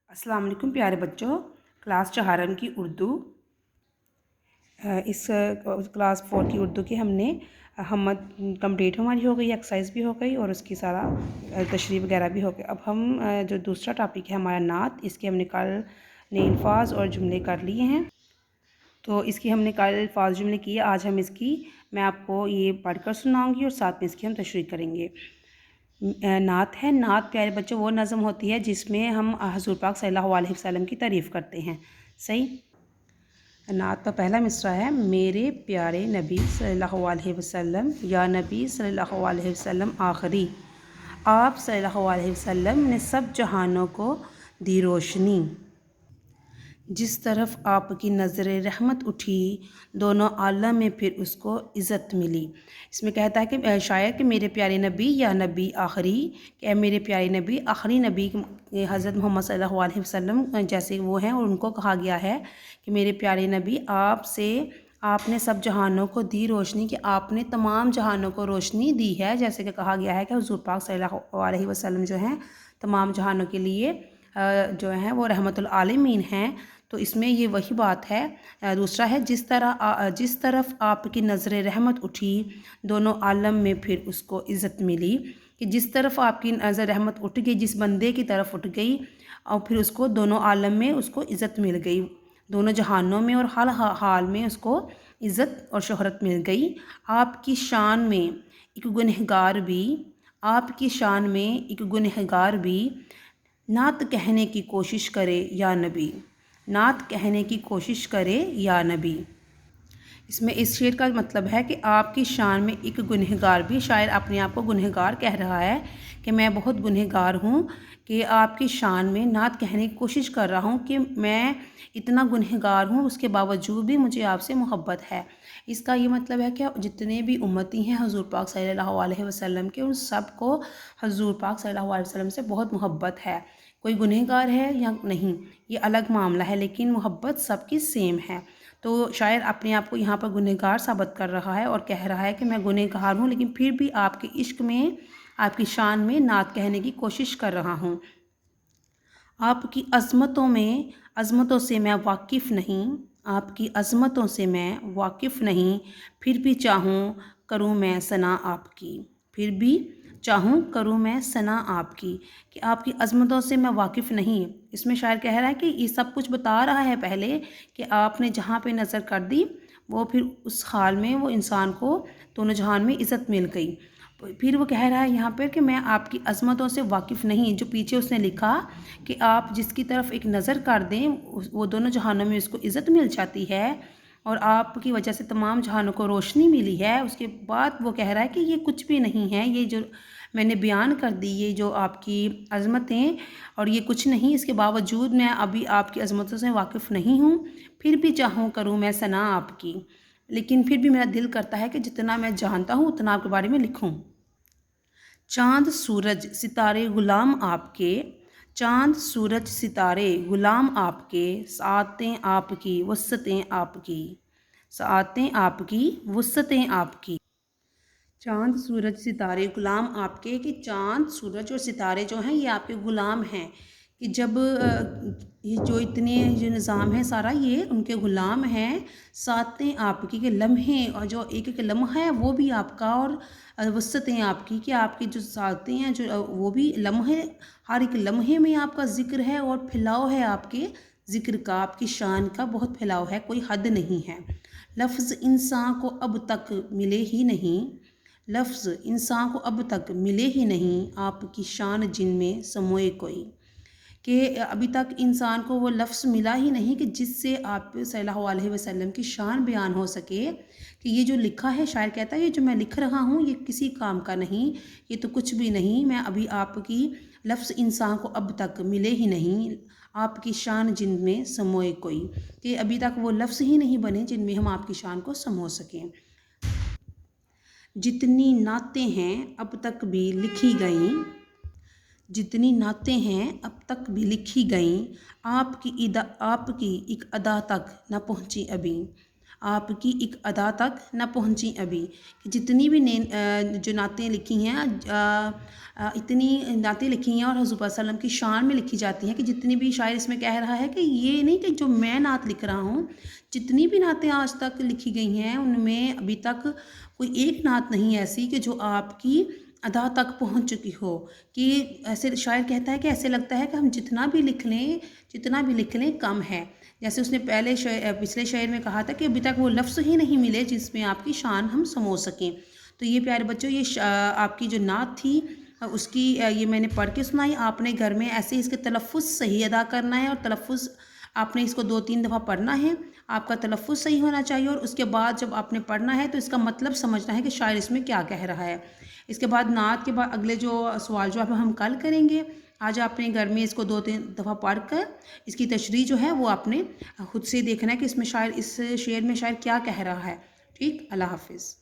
अस्सलाम वालेकुम प्यारे बच्चों। क्लास चहारम की उर्दू इस क्लास 4 की उर्दू की हमने हमत कंप्लीट हमारी हो गई, एक्सरसाइज भी हो गई और उसकी सारा तशरीह वगैरह भी हो गई। अब हम जो दूसरा टॉपिक है हमारा नात, इसके हमने कल नए अल्फाज और जुमले कर लिए हैं। तो इसकी हमने कल अल्फाज जुमले किए, आज हम इसकी मैं आपको ये पढ़कर सुनाऊँगी और साथ में इसकी हम तशरीह करेंगे। नात है, नात प्यारे बच्चों वो नज़म होती है जिसमें हम हुज़ूर पाक सल्लल्लाहु अलैहि वसल्लम की तारीफ़ करते हैं। सही। नात का पहला मिसरा है, मेरे प्यारे नबी सल्लल्लाहु अलैहि वसल्लम, या नबी सल्लल्लाहु अलैहि वसल्लम आखिरी, आप सल्लल्लाहु अलैहि वसल्लम ने सब जहानों को दी रोशनी। जिस तरफ आपकी नज़र रहमत उठी, दोनों आलम में फिर उसको इज़्ज़त मिली। इसमें कहता है कि शायर कि मेरे प्यारे नबी या नबी आखिरी, कि मेरे प्यारे नबी आखिरी नबी हज़रत मोहम्मद सल्लल्लाहु अलैहि वसल्लम जैसे वो हैं, और उनको कहा गया है कि मेरे प्यारे नबी आपसे आपने सब जहानों को दी रोशनी, कि आपने तमाम जहानों को रोशनी दी है। जैसे कि कहा गया है कि हुज़ूर पाक सल्लल्लाहु अलैहि वसल्लम जो हैं तमाम जहानों के लिए जो हैं वो रहमतुल आलमीन हैं। तो इसमें ये वही बात है। दूसरा है, जिस तरफ आपकी नज़र रहमत उठी, दोनों आलम में फिर उसको इज़्ज़त मिली। कि जिस तरफ आपकी नज़र रहमत उठ गई, जिस बंदे की तरफ उठ गई और फिर उसको दोनों आलम में उसको इज़्ज़त मिल गई, दोनों जहानों में और हर हाल में उसको इज़्ज़त और शोहरत मिल गई। आपकी शान में एक गुनहगार भी आपकी शान में एक गुनहगार भी नात कहने की कोशिश करे या नबी, नात कहने की कोशिश करे या नबी। इसमें इस शेर का मतलब है कि आपकी शान में एक गुनहगार भी, शायर अपने आप को गुनहगार कह रहा है कि मैं बहुत गुनहगार हूँ, कि आपकी शान में नात कहने की कोशिश कर रहा हूँ कि मैं इतना गुनहगार हूँ, उसके बावजूद भी मुझे आपसे मोहब्बत है। इसका ये मतलब है कि जितने भी उम्मती हैं हुज़ूर पाक सल्लल्लाहु अलैहि वसल्लम के, उन सब को हुज़ूर पाक सल्लल्लाहु अलैहि वसल्लम से बहुत मोहब्बत है। कोई गुनहगार है या नहीं ये अलग मामला है, लेकिन मोहब्बत सबकी सेम है। तो शायर अपने आप को यहाँ पर गुनहगार साबित कर रहा है और कह रहा है कि मैं गुनहगार हूँ, लेकिन फिर भी आपके इश्क में, आपकी शान में नात कहने की कोशिश कर रहा हूँ। आपकी अज़मतों से मैं वाकिफ़ नहीं, आपकी अज़मतों से मैं वाकिफ़ नहीं, फिर भी चाहूँ करूँ मैं सना आपकी, फिर भी चाहूँ करूँ मैं सना आपकी। कि आपकी अज़मतों से मैं वाकिफ़ नहीं, इसमें शायर कह रहा है कि ये सब कुछ बता रहा है पहले कि आपने जहाँ पे नज़र कर दी, वो फिर उस हाल में वो इंसान को दोनों जहान में इज़्ज़त मिल गई। फिर वो कह रहा है यहाँ पर कि मैं आपकी अज़मतों से वाकिफ़ नहीं, जो पीछे उसने लिखा कि आप जिसकी तरफ एक नज़र कर दें वो दोनों जहानों में उसको इज़्ज़त मिल जाती है और आपकी वजह से तमाम जहानों को रोशनी मिली है। उसके बाद वो कह रहा है कि ये कुछ भी नहीं है, ये जो मैंने बयान कर दी, ये जो आपकी अज़मतें, और ये कुछ नहीं, इसके बावजूद मैं अभी आपकी अज़मतों से वाकिफ़ नहीं हूँ, फिर भी चाहूँ करूँ मैं सना आपकी, लेकिन फिर भी मेरा दिल करता है कि जितना मैं जानता हूँ उतना आपके बारे में लिखूँ। चाँद सूरज सितारे गुलाम आपके, चाँद सूरज सितारे गुलाम आपके, सातें आपकी वसतें आपकी, सातें आपकी वसतें आपकी। चाँद सूरज सितारे गुलाम आपके, कि चाँद सूरज और सितारे जो हैं ये आपके गुलाम हैं। कि जब ये जो इतने जो निज़ाम है सारा ये उनके गुलाम हैं। सातें आपकी, के लम्हे, और जो एक एक लम्हा है वो भी आपका, और वसतें आपकी, कि आपकी जो सातें हैं जो वो भी लम्हे, हर एक लम्हे में आपका ज़िक्र है और फैलाव है आपके ज़िक्र का, आपकी शान का बहुत फैलाव है, कोई हद नहीं है। लफ्ज़ इंसान को अब तक मिले ही नहीं, लफ्ज़ इंसान को अब तक मिले ही नहीं, आपकी शान जिनमें समोए कोई। कि अभी तक इंसान को वो लफ्ज़ मिला ही नहीं कि जिससे आप सल्लल्लाहु अलैहि वसल्लम की शान बयान हो सके। कि ये जो लिखा है, शायर कहता है ये जो मैं लिख रहा हूँ ये किसी काम का नहीं, ये तो कुछ भी नहीं, मैं अभी आपकी लफ्ज़ इंसान को अब तक मिले ही नहीं, आपकी शान जिनमें समोए कोई। कि अभी तक वो लफ्ज़ ही नहीं बने जिनमें हम आपकी शान को समो सकें। जितनी नातें हैं अब तक भी लिखी गईं, जितनी नातें हैं अब तक भी लिखी गईं, आपकी एक अदा तक न पहुँची अभी, آپ کی ایک ادا تک نہ پہنچی ابھی، کہ جتنی بھی جو نعتیں لکھی ہیں اتنی نعتیں لکھی ہیں اور حضور صلی اللہ علیہ وسلم کی شان میں لکھی جاتی ہیں کہ جتنی بھی شاعر اس میں کہہ رہا ہے کہ یہ نہیں کہ جو میں نعت لکھ رہا ہوں، جتنی بھی نعتیں آج تک لکھی گئی ہیں ان میں ابھی تک کوئی ایک نعت نہیں ایسی کہ جو آپ کی ادا تک پہنچ چکی ہو، کہ ایسے شاعر کہتا ہے کہ ایسے لگتا ہے کہ ہم جتنا بھی لکھ لیں کم ہے، جیسے اس نے پچھلے شعر میں کہا تھا کہ ابھی تک وہ لفظ ہی نہیں ملے جس میں آپ کی شان ہم سمو سکیں۔ تو یہ پیارے بچوں، یہ آپ کی جو نعت تھی اس کی یہ میں نے پڑھ کے سنائی، آپ نے گھر میں ایسے اس کے تلفظ صحیح ادا کرنا ہے، اور تلفظ آپ نے اس کو 2-3 دفعہ پڑھنا ہے، آپ کا تلفظ صحیح ہونا چاہیے، اور اس کے بعد جب آپ نے پڑھنا ہے تو اس کا مطلب سمجھنا ہے کہ شاعر اس میں کیا کہہ رہا ہے۔ اس کے بعد نعت کے بعد اگلے جو سوال جو ہم کل کریں گے، آج آپ نے گھر میں اس کو 2-3 دفعہ پڑھ کر اس کی تشریح جو ہے وہ آپ نے خود سے دیکھنا ہے کہ اس شعر میں شاعر کیا کہہ رہا ہے۔ ٹھیک، اللہ حافظ۔